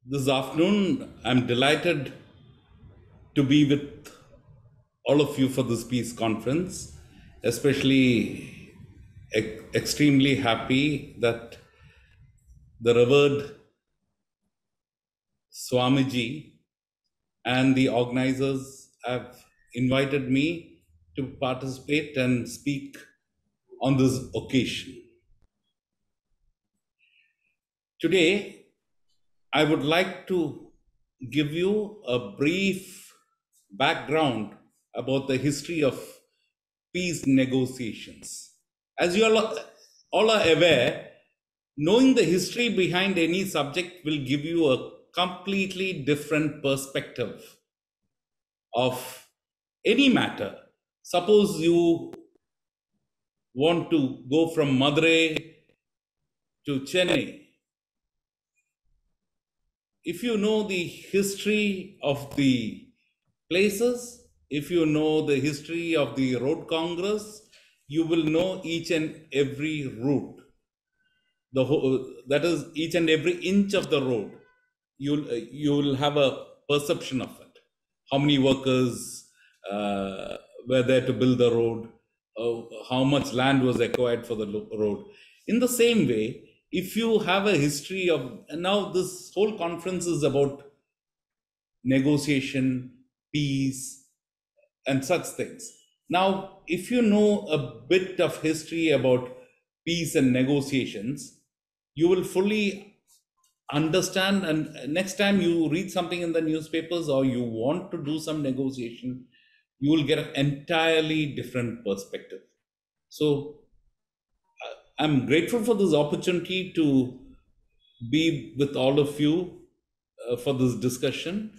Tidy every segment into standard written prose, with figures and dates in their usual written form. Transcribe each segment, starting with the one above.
This afternoon, I'm delighted to be with all of you for this peace conference, especially extremely happy that the revered Swamiji and the organizers have invited me to participate and speak on this occasion. Today, I would like to give you a brief background about the history of peace negotiations. As you all are aware, knowing the history behind any subject will give you a completely different perspective of any matter. Suppose you want to go from Madurai to Chennai. If you know the history of the places, if you know the history of the road congress, you will know each and every route. That is each and every inch of the road. You'll have a perception of it. How many workers were there to build the road? How much land was acquired for the road? In the same way, if you have a history of, and now this whole conference is about negotiation, peace, and such things. Now, if you know a bit of history about peace and negotiations, you will fully understand. And next time you read something in the newspapers or you want to do some negotiation, you will get an entirely different perspective. So, I'm grateful for this opportunity to be with all of you for this discussion.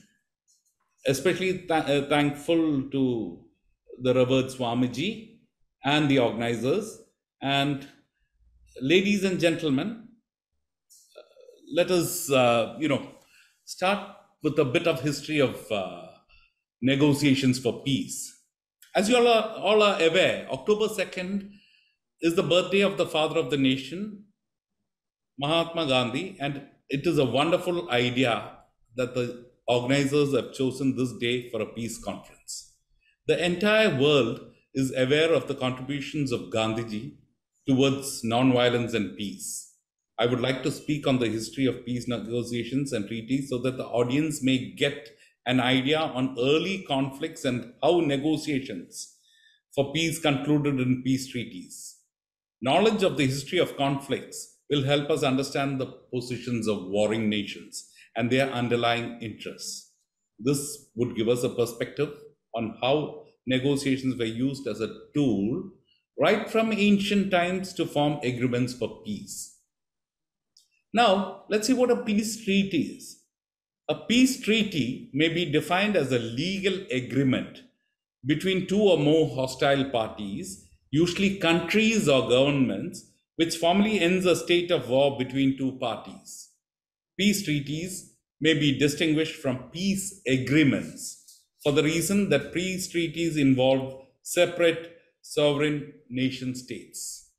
Especially thankful to the revered Swamiji and the organizers. And ladies and gentlemen, let us, start with a bit of history of negotiations for peace. As you all are aware, October 2nd is the birthday of the father of the nation, Mahatma Gandhi, and it is a wonderful idea that the organizers have chosen this day for a peace conference. The entire world is aware of the contributions of Gandhiji towards nonviolence and peace. I would like to speak on the history of peace negotiations and treaties so that the audience may get an idea on early conflicts and how negotiations for peace concluded in peace treaties. Knowledge of the history of conflicts will help us understand the positions of warring nations and their underlying interests. This would give us a perspective on how negotiations were used as a tool right from ancient times to form agreements for peace. Now, let's see what a peace treaty is. A peace treaty may be defined as a legal agreement between two or more hostile parties, usually countries or governments, which formally ends a state of war between two parties. Peace treaties may be distinguished from peace agreements for the reason that peace treaties involve separate sovereign nation states.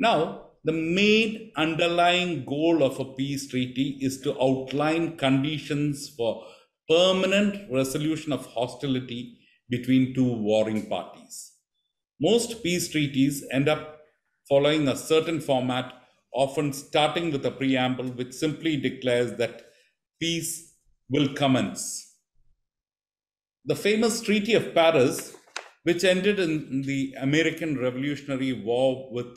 Now, the main underlying goal of a peace treaty is to outline conditions for permanent resolution of hostility between two warring parties. Most peace treaties end up following a certain format, often starting with a preamble which simply declares that peace will commence. The famous Treaty of Paris, which ended in the American Revolutionary War with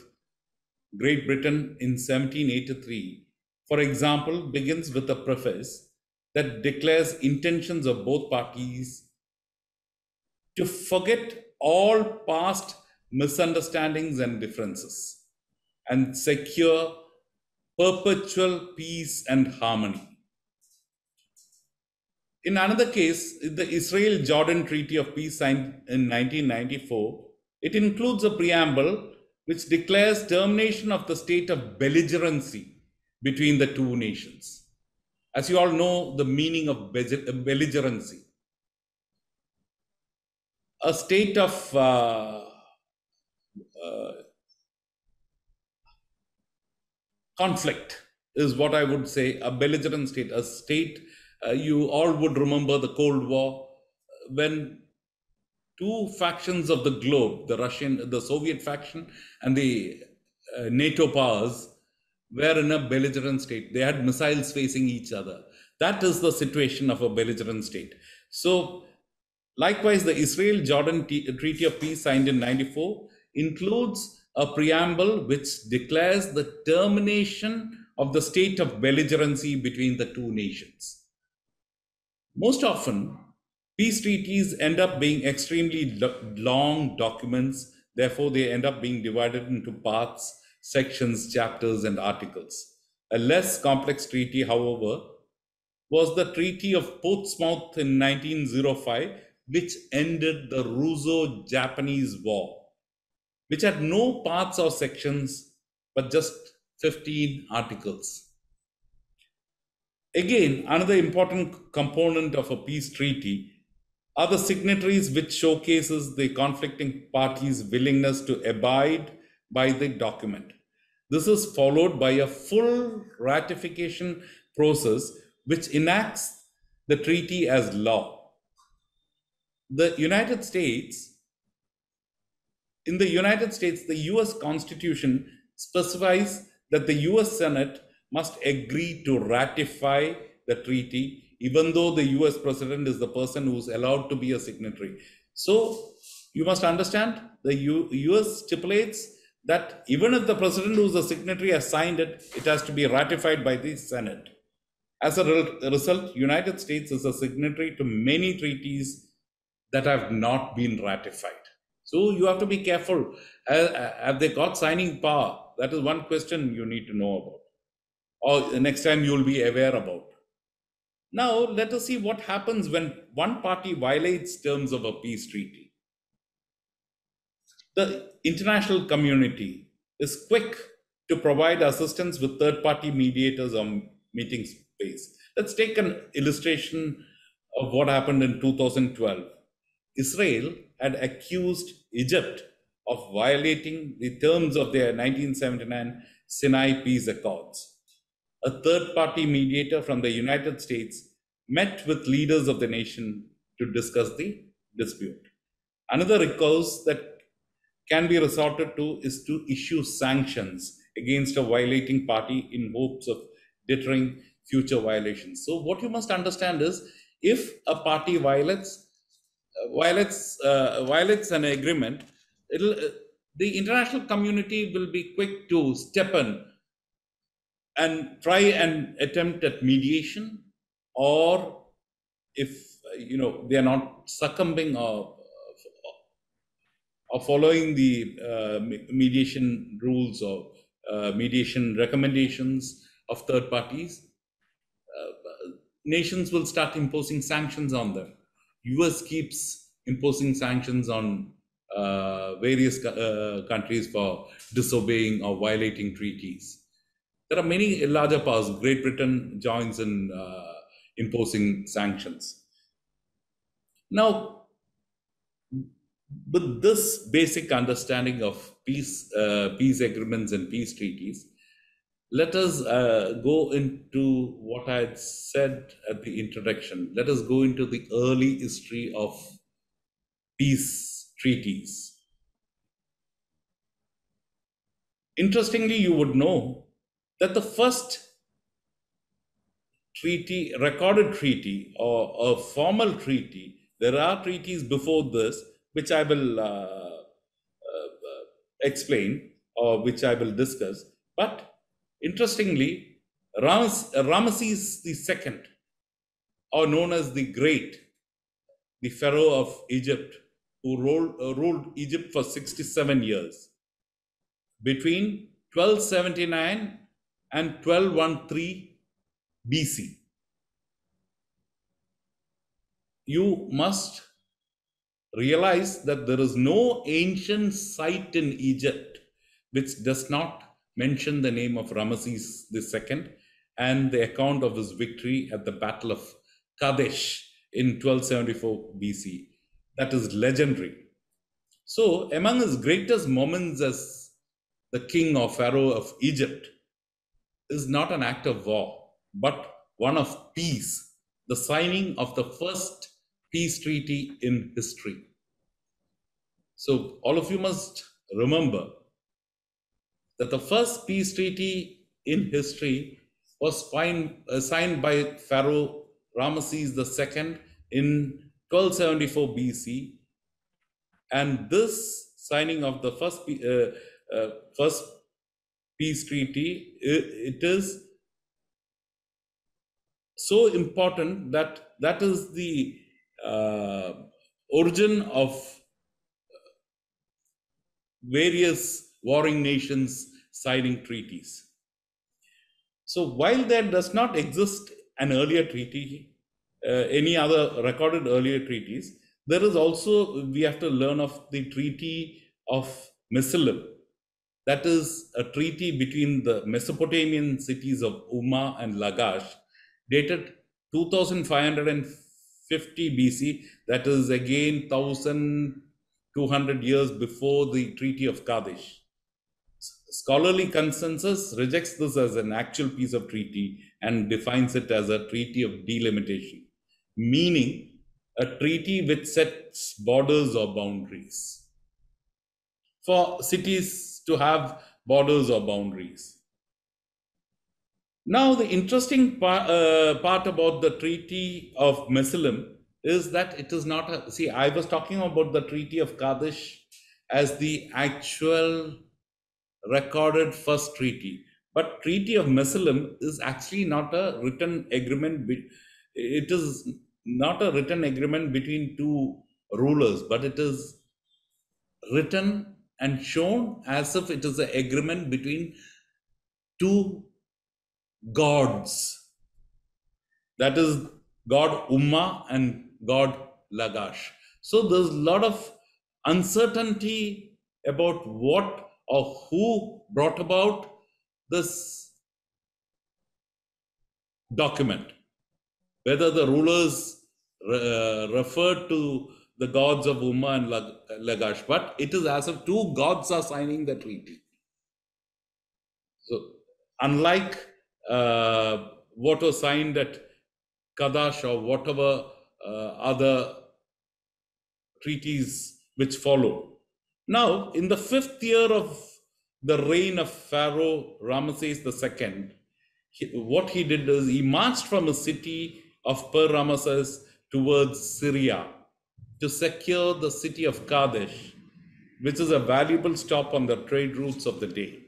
Great Britain in 1783, for example, begins with a preface that declares intentions of both parties to forget all past misunderstandings and differences and secure perpetual peace and harmony. In another case, the Israel-Jordan Treaty of Peace signed in 1994, it includes a preamble which declares termination of the state of belligerency between the two nations. As you all know, the meaning of belligerency, a state of conflict, is what I would say a belligerent state, a state. You all would remember the Cold War when two factions of the globe, the Soviet faction and the NATO powers, were in a belligerent state. They had missiles facing each other. That is the situation of a belligerent state. So, likewise, the Israel-Jordan Treaty of Peace signed in 94 includes a preamble which declares the termination of the state of belligerency between the two nations. Most often, peace treaties end up being extremely long documents. Therefore, they end up being divided into parts, sections, chapters, and articles. A less complex treaty, however, was the Treaty of Portsmouth in 1905, which ended the Russo-Japanese War, which had no parts or sections, but just 15 articles. Again, another important component of a peace treaty are the signatories, which showcases the conflicting parties' willingness to abide by the document. This is followed by a full ratification process which enacts the treaty as law. In the United States, the US Constitution specifies that the US Senate must agree to ratify the treaty, even though the US president is the person who's allowed to be a signatory. So you must understand the US stipulates that even if the president who's a signatory has signed it, it has to be ratified by the Senate. As a result, United States is a signatory to many treaties that have not been ratified. So you have to be careful. Have they got signing power? That is one question you need to know about, or the next time you'll be aware about. Now, let us see what happens when one party violates terms of a peace treaty. The international community is quick to provide assistance with third-party mediators or meeting space. Let's take an illustration of what happened in 2012. Israel had accused Egypt of violating the terms of their 1979 Sinai Peace Accords. A third-party mediator from the United States met with leaders of the nation to discuss the dispute. Another recourse that can be resorted to is to issue sanctions against a violating party in hopes of deterring future violations. So what you must understand is, if a party violates an agreement, the international community will be quick to step in and try and attempt at mediation, or if they are not succumbing or following the mediation rules or mediation recommendations of third parties, nations will start imposing sanctions on them. US keeps imposing sanctions on various countries for disobeying or violating treaties. There are many larger powers. Great Britain joins in imposing sanctions. Now, with this basic understanding of peace agreements and peace treaties, let us go into what I had said at the introduction. Let us go into the early history of peace treaties. Interestingly, you would know that the first treaty, recorded treaty or a formal treaty, there are treaties before this, which I will explain or which I will discuss. But interestingly, Ramesses II, or known as the Great, the Pharaoh of Egypt, who ruled Egypt for 67 years, between 1279 and 1213 BC. You must realize that there is no ancient site in Egypt which does not mention the name of Ramesses II and the account of his victory at the Battle of Kadesh in 1274 BC. That is legendary. So, among his greatest moments as the king or pharaoh of Egypt is not an act of war, but one of peace, the signing of the first peace treaty in history. So, all of you must remember that the first peace treaty in history was signed by Pharaoh Ramesses II in 1274 BC, and this signing of the first peace treaty, it is so important that that is the uh, origin of various warring nations signing treaties. So while there does not exist an earlier treaty, any other recorded earlier treaties, there is also, we have to learn of the Treaty of Missilim. That is a treaty between the Mesopotamian cities of Umma and Lagash, dated 2550 BC. That is again 1200 years before the Treaty of Kadesh. Scholarly consensus rejects this as an actual piece of treaty and defines it as a treaty of delimitation, meaning a treaty which sets borders or boundaries. For cities to have borders or boundaries. Now, the interesting part about the Treaty of Missilim is that it is not a. See, I was talking about the Treaty of Kadesh as the actual recorded first treaty, but Treaty of Missilim is actually not a written agreement. It is not a written agreement between two rulers, but it is written and shown as if it is an agreement between two gods. That is God Umma and God Lagash. So there's a lot of uncertainty about what or who brought about this document. Whether the rulers referred to the gods of Umma and Lagash, but it is as if two gods are signing the treaty. So, unlike what was signed at Kadash or whatever other treaties which followed. Now, in the 5th year of the reign of Pharaoh Ramesses II, what he did is he marched from a city of Per-Ramesses towards Syria to secure the city of Kadesh, which is a valuable stop on the trade routes of the day.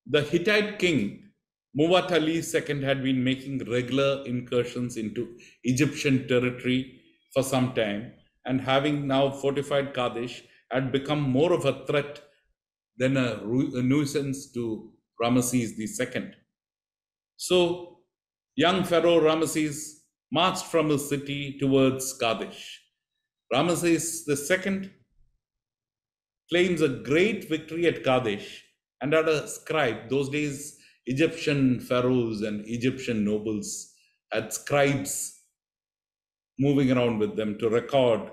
The Hittite king, Muwatalli II, had been making regular incursions into Egyptian territory for some time, and having now fortified Kadesh, had become more of a threat than a nuisance to Ramesses II. So, young Pharaoh Ramesses marched from his city towards Kadesh. Ramesses II claims a great victory at Kadesh and had a scribe. Those days, Egyptian pharaohs and Egyptian nobles had scribes moving around with them to record,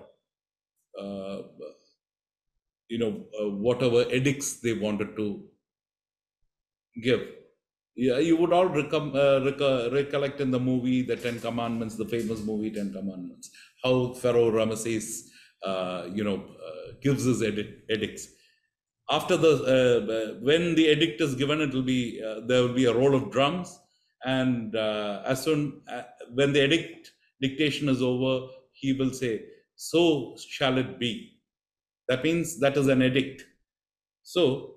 whatever edicts they wanted to give. Yeah, you would all recollect in the movie, The 10 Commandments, the famous movie 10 Commandments, how Pharaoh Ramesses, gives his edicts. After when the edict is given, it will be there will be a roll of drums, and as soon when the edict dictation is over, he will say, "So shall it be." That means that is an edict. So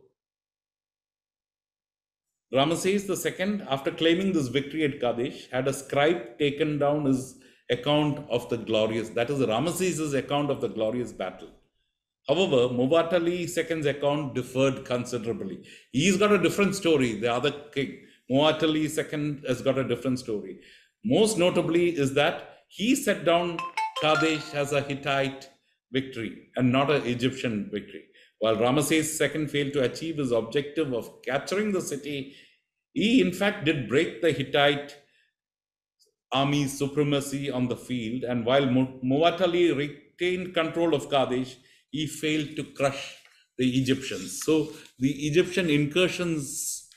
Ramesses II, after claiming this victory at Kadesh, had a scribe taken down his account of the glorious. That is Ramesses' account of the glorious battle. However, Muwatalli II's account differed considerably. He's got a different story. The other king, Muwatalli II, has got a different story. Most notably is that he set down Kadesh as a Hittite victory and not an Egyptian victory. While Ramesses II failed to achieve his objective of capturing the city, he in fact did break the Hittite army's supremacy on the field. And while Muwatalli retained control of Kadesh, he failed to crush the Egyptians. So the Egyptian incursions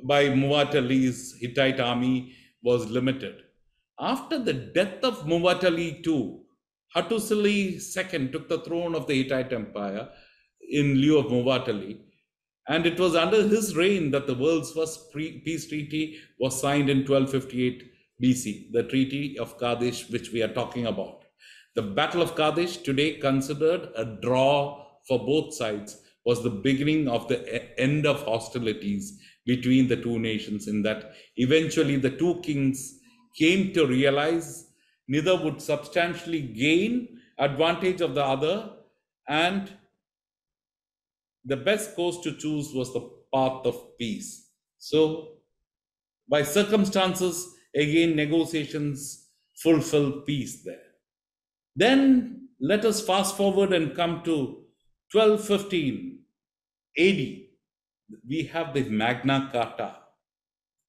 by Muwatalli's Hittite army was limited. After the death of Muwatalli II, Hattusili II took the throne of the Hittite Empire in lieu of Muwatalli, and it was under his reign that the world's first peace treaty was signed in 1258 BC, the Treaty of Kadesh, which we are talking about. The Battle of Kadesh, today considered a draw for both sides, was the beginning of the end of hostilities between the two nations, in that eventually the two kings came to realize neither would substantially gain advantage of the other, and the best course to choose was the path of peace. So, by circumstances, again, negotiations fulfill peace there. Then let us fast forward and come to 1215 AD. We have the Magna Carta.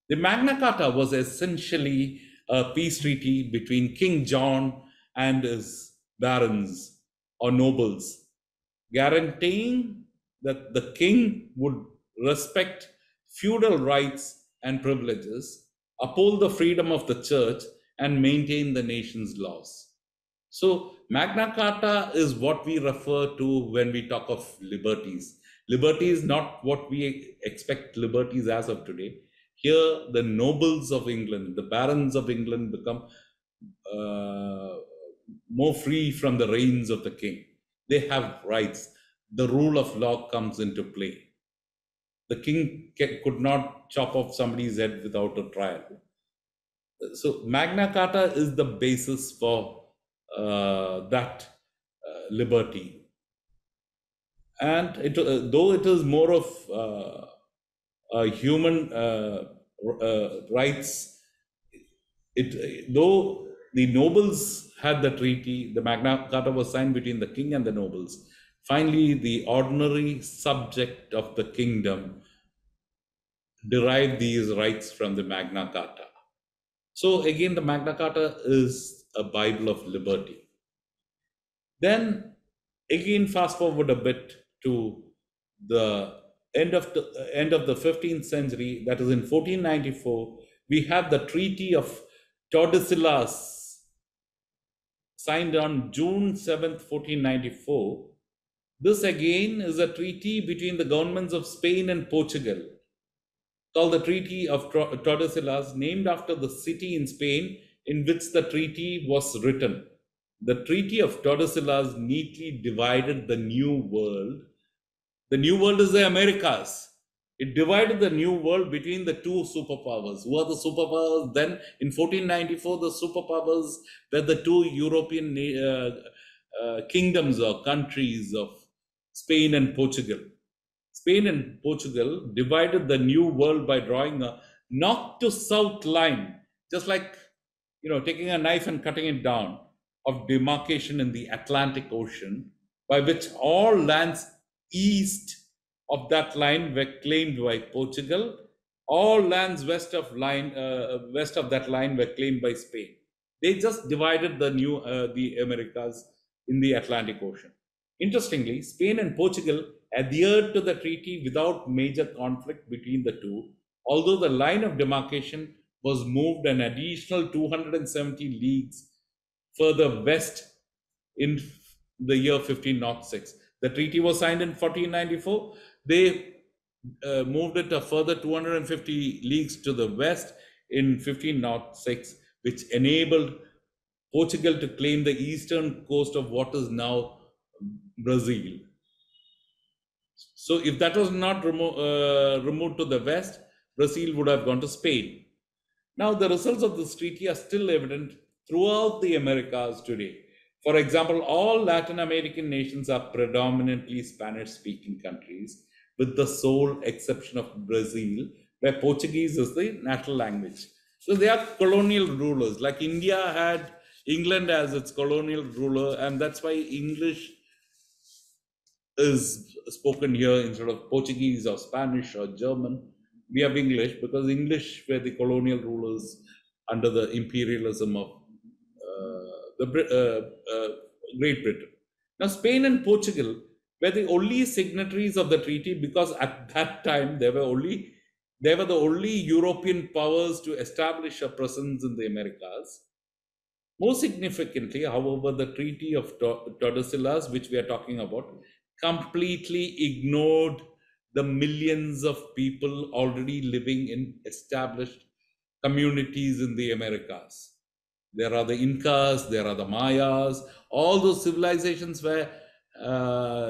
The Magna Carta was essentially a peace treaty between King John and his barons or nobles, guaranteeing that the king would respect feudal rights and privileges, uphold the freedom of the church, and maintain the nation's laws. So, Magna Carta is what we refer to when we talk of liberties. Liberty is not what we expect liberties as of today. Here, the nobles of England, the barons of England, become more free from the reins of the king. They have rights. The rule of law comes into play. The king could not chop off somebody's head without a trial. So Magna Carta is the basis for that liberty. And though it is more of human rights, though the nobles had the treaty, the Magna Carta was signed between the king and the nobles. Finally, the ordinary subject of the kingdom derived these rights from the Magna Carta. So again, the Magna Carta is a Bible of liberty. Then again, fast forward a bit to the end of the 15th century, that is in 1494, we have the Treaty of Tordesillas, signed on June 7th, 1494. This again is a treaty between the governments of Spain and Portugal, called the Treaty of Tordesillas, named after the city in Spain in which the treaty was written. The Treaty of Tordesillas neatly divided the New World. The New World is the Americas. It divided the New World between the two superpowers. Who are the superpowers? Then in 1494, the superpowers were the two European kingdoms or countries of Spain and Portugal. Spain and Portugal divided the New World by drawing a north to south line, just like, taking a knife and cutting it down, of demarcation in the Atlantic Ocean, by which all lands east of that line were claimed by Portugal. All lands west of that line were claimed by Spain. They just divided the Americas in the Atlantic Ocean. Interestingly, Spain and Portugal adhered to the treaty without major conflict between the two, although the line of demarcation was moved an additional 270 leagues further west in the year 1506. The treaty was signed in 1494. They moved it a further 250 leagues to the west in 1506, which enabled Portugal to claim the eastern coast of what is now Brazil. So if that was not removed to the west, Brazil would have gone to Spain. Now the results of this treaty are still evident throughout the Americas today. For example, all Latin American nations are predominantly Spanish-speaking countries, with the sole exception of Brazil, where Portuguese is the national language. So they are colonial rulers, like India had England as its colonial ruler, and that's why English is spoken here instead of Portuguese or Spanish or German. We have English because English were the colonial rulers under the imperialism of Great Britain. Now, Spain and Portugal were the only signatories of the treaty because at that time there were only They were the only European powers to establish a presence in the Americas. More significantly, however, the Treaty of Tordesillas, which we are talking about, completely ignored the millions of people already living in established communities in the Americas. There are the Incas, there are the Mayas, all those civilizations were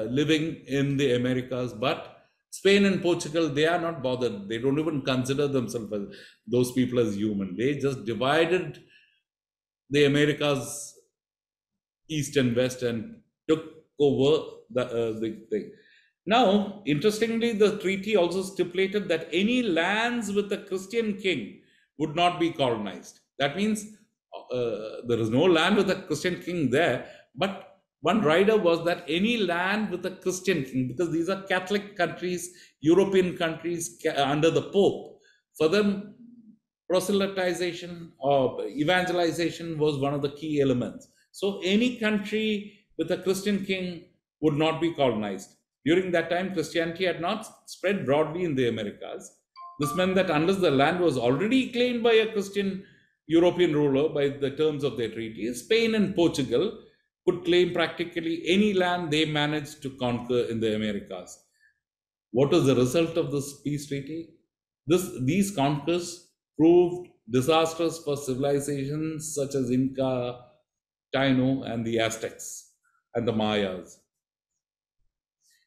living in the Americas, but Spain and Portugal, they are not bothered. They don't even consider themselves as those people as human. They just divided the Americas east and west and took over the thing. Now, interestingly, the treaty also stipulated that any lands with a Christian king would not be colonized. That means there is no land with a Christian king there, but one rider was that any land with a Christian king, because these are Catholic countries, European countries under the Pope. For them, proselytization or evangelization was one of the key elements. So any country with a Christian king would not be colonized. During that time, Christianity had not spread broadly in the Americas. This meant that unless the land was already claimed by a Christian European ruler by the terms of their treaties, Spain and Portugal could claim practically any land they managed to conquer in the Americas. What was the result of this peace treaty? These conquests proved disastrous for civilizations such as Inca, Taino, and the Aztecs and the Mayas.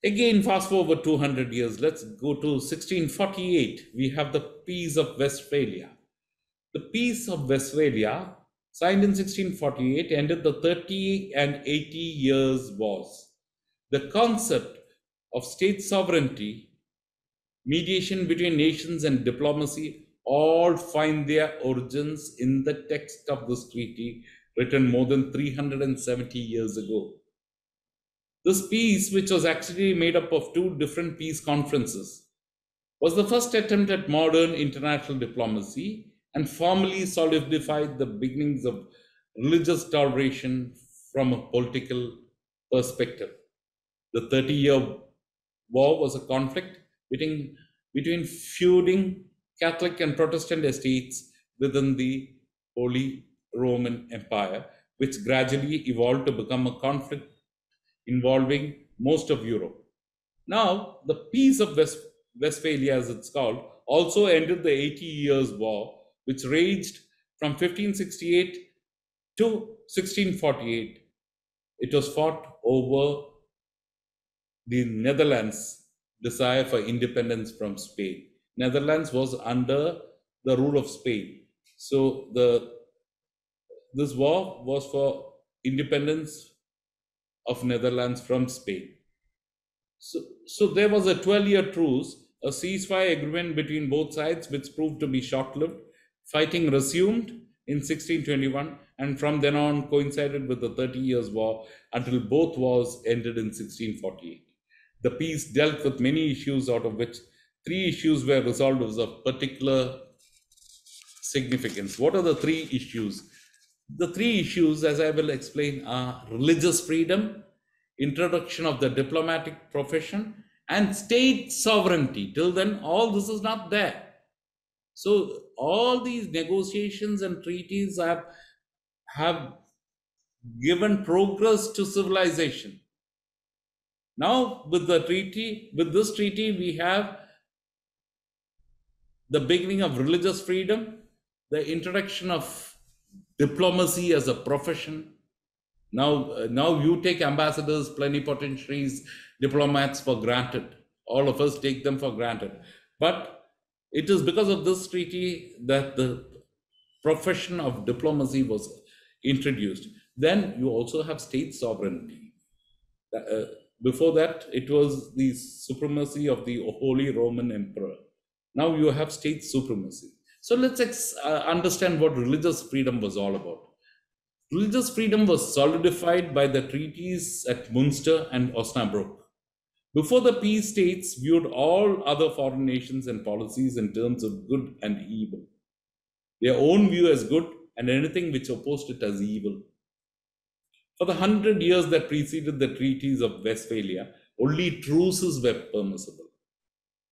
Again, fast forward 200 years, let's go to 1648. We have the Peace of Westphalia. The Peace of Westphalia, signed in 1648, ended the 30 and 80 years wars. The concept of state sovereignty, mediation between nations, and diplomacy all find their origins in the text of this treaty, written more than 370 years ago. This peace, which was actually made up of two different peace conferences, was the first attempt at modern international diplomacy and formally solidified the beginnings of religious toleration from a political perspective. The 30-year war was a conflict between feuding Catholic and Protestant estates within the Holy Roman Empire, which gradually evolved to become a conflict involving most of Europe. Now, the Peace of Westphalia, as it's called, also ended the 80 Years' War, which raged from 1568 to 1648. It was fought over the Netherlands' desire for independence from Spain. Netherlands was under the rule of Spain. So this war was for independence of Netherlands from Spain. So there was a 12-year truce, a ceasefire agreement between both sides, which proved to be short-lived. Fighting resumed in 1621, and from then on coincided with the 30 Years' War until both wars ended in 1648. The peace dealt with many issues, out of which 3 issues were resolved of particular significance. What are the 3 issues? The 3 issues, as I will explain, are religious freedom, introduction of the diplomatic profession, and state sovereignty. Till then, all this is not there. So all these negotiations and treaties have given progress to civilization. Now, with this treaty, we have the beginning of religious freedom, the introduction of diplomacy as a profession. Now you take ambassadors, plenipotentiaries, diplomats for granted. All of us take them for granted. But it is because of this treaty that the profession of diplomacy was introduced. Then you also have state sovereignty. Before that, it was the supremacy of the Holy Roman Emperor. Now you have state supremacy. So let's understand what religious freedom was all about. Religious freedom was solidified by the treaties at Munster and Osnabrück. Before, the peace states viewed all other foreign nations and policies in terms of good and evil. Their own view as good, and anything which opposed it as evil. For the 100 years that preceded the treaties of Westphalia, only truces were permissible.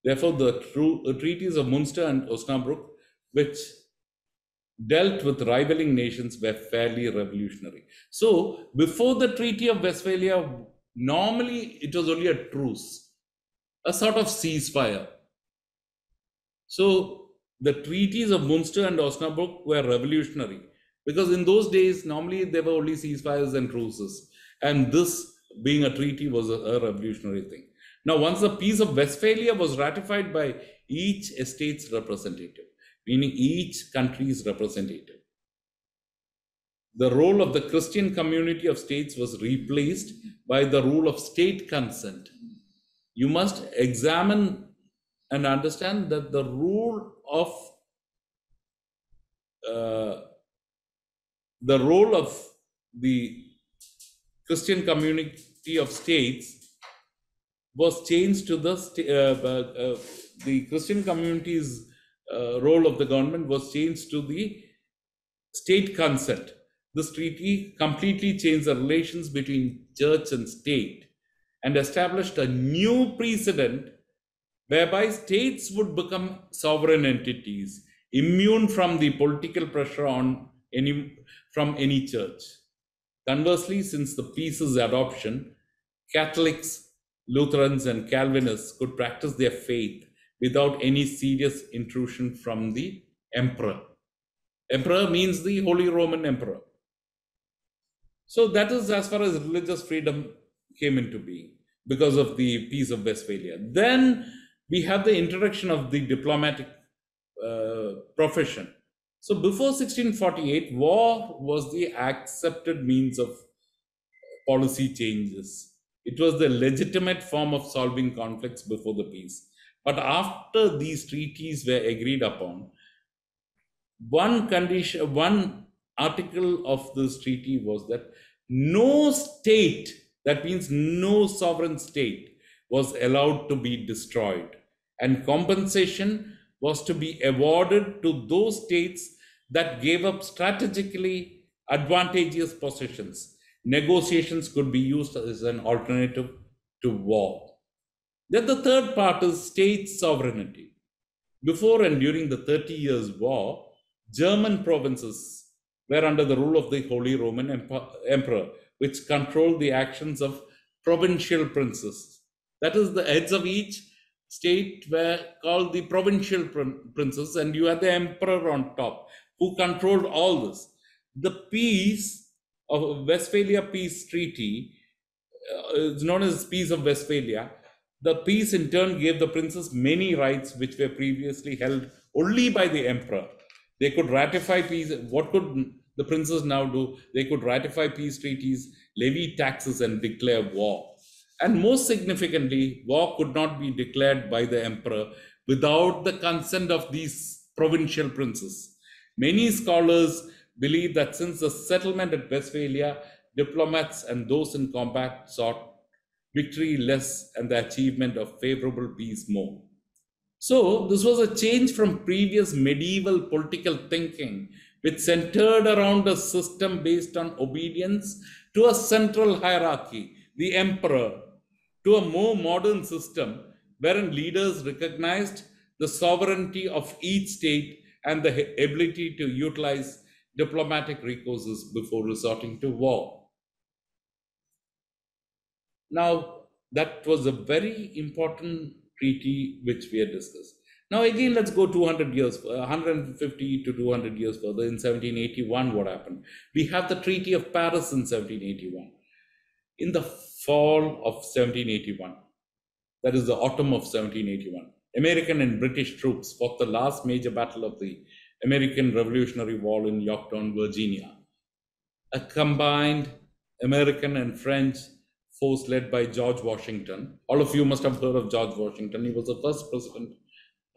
Therefore, the treaties of Munster and Osnabrück, which dealt with rivaling nations, were fairly revolutionary. So, before the Treaty of Westphalia, normally it was only a truce, a sort of ceasefire. So, the treaties of Munster and Osnabrück were revolutionary because in those days, normally there were only ceasefires and truces. And this, being a treaty, was a revolutionary thing. Now, once the Peace of Westphalia was ratified by each estate's representative, meaning each country's representative, the role of the Christian community of states was replaced by the rule of state consent. You must examine and understand that the role of the Christian community of states was changed to the Christian community's role of the government was changed to the state consent. This treaty completely changed the relations between church and state and established a new precedent whereby states would become sovereign entities, immune from the political pressure from any church. Conversely, since the peace's adoption, Catholics, Lutherans, and Calvinists could practice their faith without any serious intrusion from the emperor. Emperor means the Holy Roman Emperor. So that is as far as religious freedom came into being because of the Peace of Westphalia. Then we have the introduction of the diplomatic profession. So before 1648, war was the accepted means of policy changes. It was the legitimate form of solving conflicts before the peace. But after these treaties were agreed upon, one article of this treaty was that no state, that means no sovereign state, was allowed to be destroyed, and compensation was to be awarded to those states that gave up strategically advantageous possessions. Negotiations could be used as an alternative to war. Then the third part is state sovereignty. Before and during the 30 Years' War, German provinces were under the rule of the Holy Roman Emperor, which controlled the actions of provincial princes. That is, the heads of each state were called the provincial princes, and you had the emperor on top who controlled all this. The Peace of Westphalia Peace Treaty is known as Peace of Westphalia. The peace in turn gave the princes many rights which were previously held only by the emperor. They could ratify peace. What could the princes now do? They could ratify peace treaties, levy taxes, and declare war. And most significantly, war could not be declared by the emperor without the consent of these provincial princes. Many scholars believe that since the settlement at Westphalia, diplomats and those in combat sought victory less and the achievement of favorable peace more. So this was a change from previous medieval political thinking, which centered around a system based on obedience to a central hierarchy, the emperor, to a more modern system wherein leaders recognized the sovereignty of each state and the ability to utilize diplomatic recourses before resorting to war. Now, that was a very important treaty which we had discussed. Now, again, let's go 200 years, 150 to 200 years further. In 1781, what happened? We have the Treaty of Paris in 1781. In the fall of 1781, that is the autumn of 1781, American and British troops fought the last major battle of the American Revolutionary War in Yorktown, Virginia. A combined American and French force led by George Washington. All of you must have heard of George Washington. He was the first president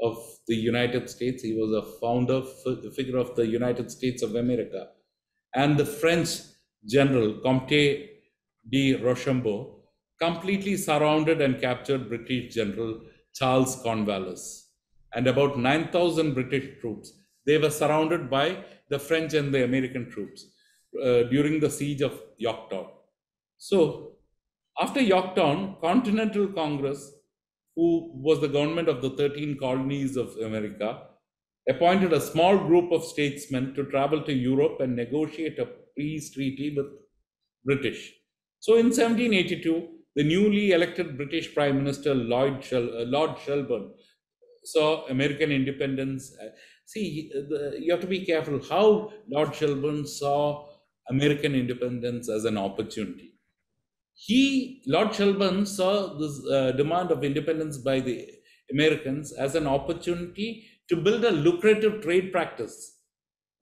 of the United States. He was a founder figure of the United States of America. And the French general, Comte de Rochambeau, completely surrounded and captured British General Charles Cornwallis and about 9,000 British troops. They were surrounded by the French and the American troops during the siege of Yorktown. So, after Yorktown, Continental Congress who was the government of the 13 colonies of America, appointed a small group of statesmen to travel to Europe and negotiate a peace treaty with British. So in 1782, the newly elected British Prime Minister Lord Shelburne saw American independence. You have to be careful how Lord Shelburne saw American independence as an opportunity. Lord Shelburne, saw this demand of independence by the Americans as an opportunity to build a lucrative trade practice,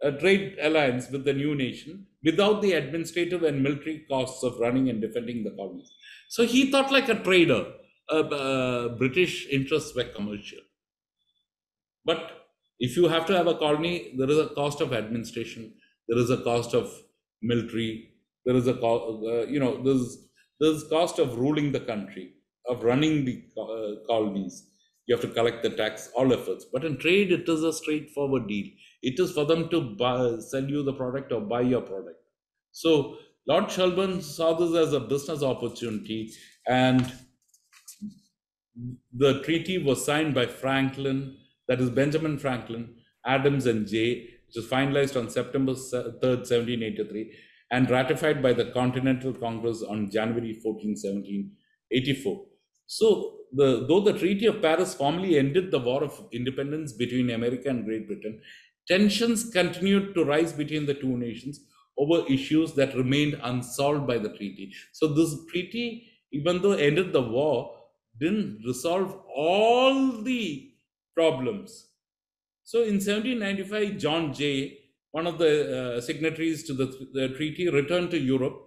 a trade alliance with the new nation without the administrative and military costs of running and defending the colonies. So he thought like a trader. British interests were commercial. But if you have to have a colony, there is a cost of administration, there is a cost of military, there is a there's cost of ruling the country, of running the colonies. You have to collect the tax, all efforts. But in trade, it is a straightforward deal. It is for them to sell you the product or buy your product. So Lord Shelburne saw this as a business opportunity, and the treaty was signed by Franklin, that is Benjamin Franklin, Adams, and Jay, which was finalized on September 3rd, 1783, and ratified by the Continental Congress on January 14, 1784. So, though the Treaty of Paris formally ended the War of Independence between America and Great Britain, tensions continued to rise between the two nations over issues that remained unsolved by the treaty. So, this treaty, even though ended the war, didn't resolve all the problems. So in 1795, John Jay, one of the signatories to the treaty, returned to Europe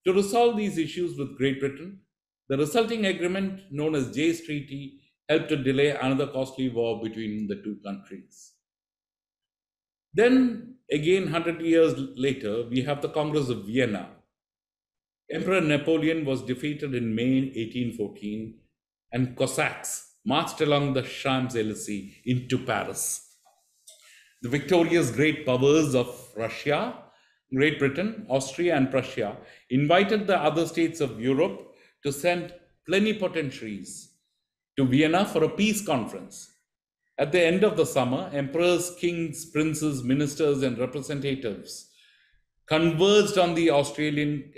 to resolve these issues with Great Britain. The resulting agreement, known as Jay's Treaty, helped to delay another costly war between the two countries. Then, again, 100 years later, we have the Congress of Vienna. Emperor Napoleon was defeated in May 1814, and Cossacks marched along the Champs-Élysées into Paris. The victorious great powers of Russia, Great Britain, Austria, and Prussia invited the other states of Europe to send plenipotentiaries to Vienna for a peace conference. At the end of the summer, emperors, kings, princes, ministers, and representatives converged on the Austrian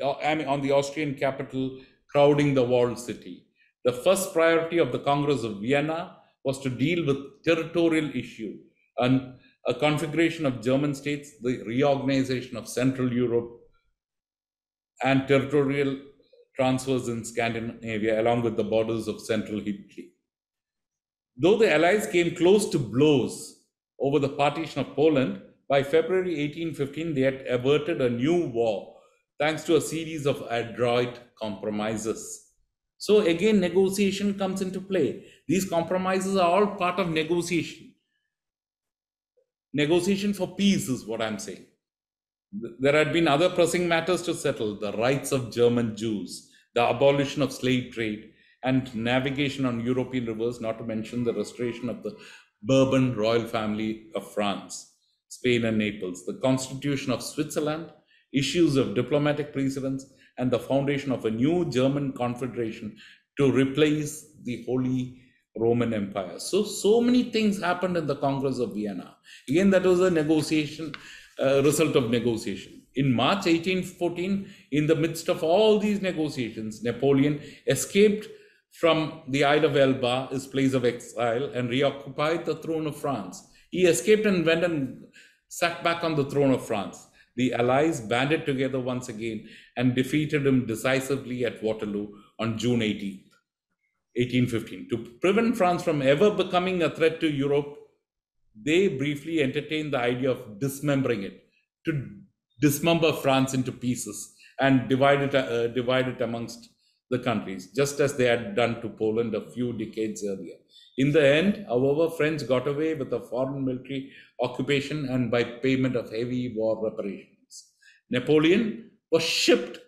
capital, crowding the walled city. The first priority of the Congress of Vienna was to deal with territorial issue and a configuration of German states, the reorganization of Central Europe, and territorial transfers in Scandinavia along with the borders of Central Italy. Though the Allies came close to blows over the partition of Poland, by February 1815 they had averted a new war thanks to a series of adroit compromises. So again, negotiation comes into play. These compromises are all part of negotiation. Negotiation for peace is what I'm saying. There had been other pressing matters to settle: the rights of German Jews, the abolition of slave trade, and navigation on European rivers, not to mention the restoration of the Bourbon royal family of France, Spain, and Naples, the constitution of Switzerland, issues of diplomatic precedence, and the foundation of a new German confederation to replace the Holy Roman Empire. So many things happened in the Congress of Vienna. Again, that was a negotiation, result of negotiation. In March 1814, in the midst of all these negotiations, Napoleon escaped from the Isle of Elba, his place of exile, and reoccupied the throne of France. He escaped and went and sat back on the throne of France. The Allies banded together once again and defeated him decisively at Waterloo on June 18th, 1815. To prevent France from ever becoming a threat to Europe, they briefly entertained the idea of dismembering it, to dismember France into pieces and divide it amongst the countries, just as they had done to Poland a few decades earlier. In the end, however, French got away with a foreign military occupation and by payment of heavy war reparations. Napoleon was shipped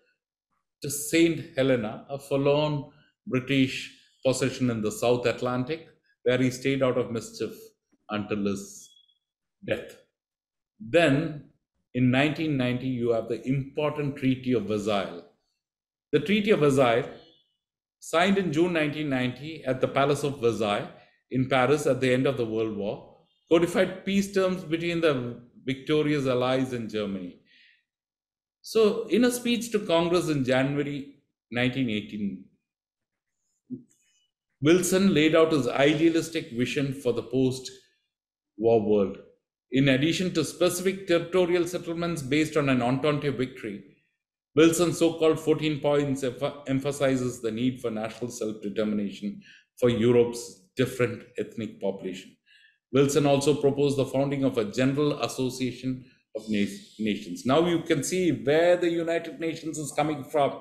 to St. Helena, a forlorn British possession in the South Atlantic, where he stayed out of mischief until his death. Then, in 1990, you have the important Treaty of Versailles. The Treaty of Versailles signed in June 1990 at the Palace of Versailles in Paris at the end of the World War, codified peace terms between the victorious Allies and Germany. So, in a speech to Congress in January 1918, Wilson laid out his idealistic vision for the post war world. In addition to specific territorial settlements based on an Entente victory, Wilson's so-called 14 points emphasizes the need for national self-determination for Europe's different ethnic population. Wilson also proposed the founding of a general association of nations. Now you can see where the United Nations is coming from.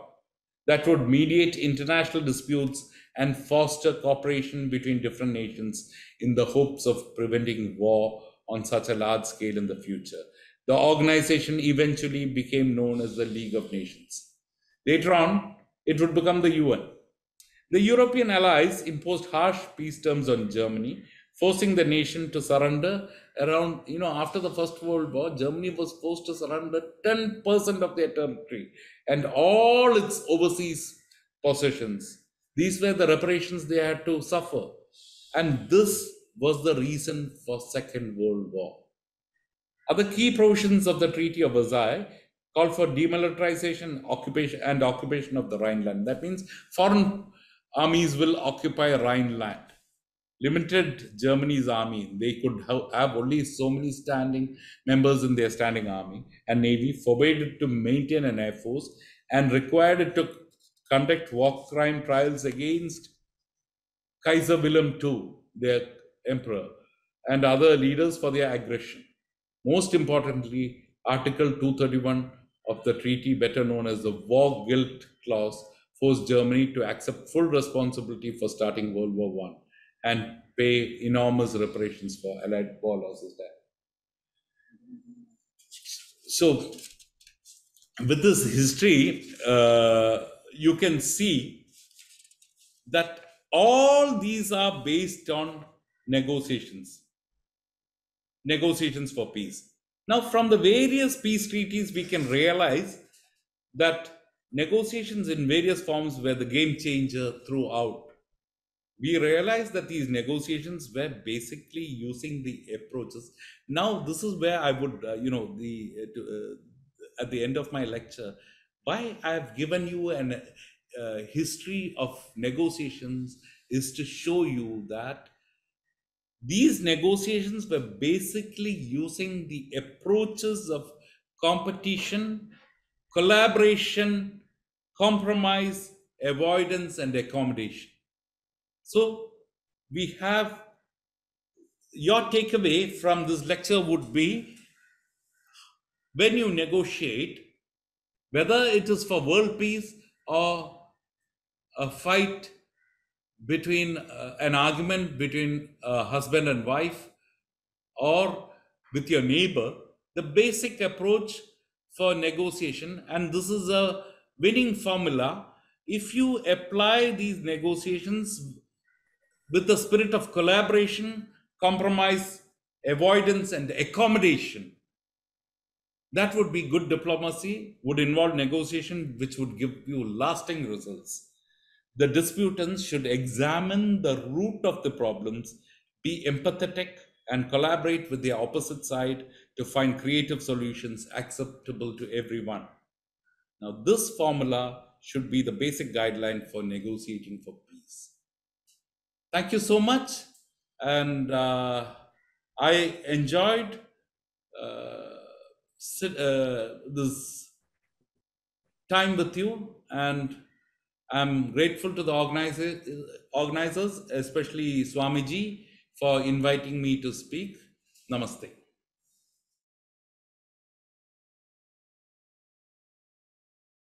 That would mediate international disputes and foster cooperation between different nations in the hopes of preventing war on such a large scale in the future. The organization eventually became known as the League of Nations. Later on, it would become the UN. The European allies imposed harsh peace terms on Germany, forcing the nation to surrender around, after the First World War, Germany was forced to surrender 10% of their territory and all its overseas possessions. These were the reparations they had to suffer. And this was the reason for Second World War. Other key provisions of the Treaty of Versailles called for demilitarization, occupation of the Rhineland. That means foreign armies will occupy Rhineland. Limited Germany's army. They could have only so many standing members in their standing army and navy, forbade it to maintain an air force, and required it to conduct war crime trials against Kaiser Wilhelm II, their emperor, and other leaders for their aggression. Most importantly, Article 231 of the treaty, better known as the War Guilt Clause, forced Germany to accept full responsibility for starting World War I and pay enormous reparations for Allied war losses there. So, with this history, you can see that all these are based on negotiations for peace. Now, from the various peace treaties, we can realize that negotiations in various forms were the game changer throughout. We realize that these negotiations were basically using the approaches. Now, this is where I would, at the end of my lecture, why I have given you an history of negotiations is to show you that these negotiations were basically using the approaches of competition, collaboration, compromise, avoidance, and accommodation. So we have, your takeaway from this lecture would be, when you negotiate, whether it is for world peace or a fight between an argument between a husband and wife or with your neighbor, the basic approach for negotiation, and this is a winning formula, if you apply these negotiations with the spirit of collaboration, compromise, avoidance, and accommodation, that would be good diplomacy, would involve negotiation, which would give you lasting results. The disputants should examine the root of the problems, be empathetic, and collaborate with their opposite side to find creative solutions acceptable to everyone. Now, this formula should be the basic guideline for negotiating for peace. Thank you so much. And I enjoyed this time with you, and I'm grateful to the organizers, especially Swamiji, for inviting me to speak. Namaste.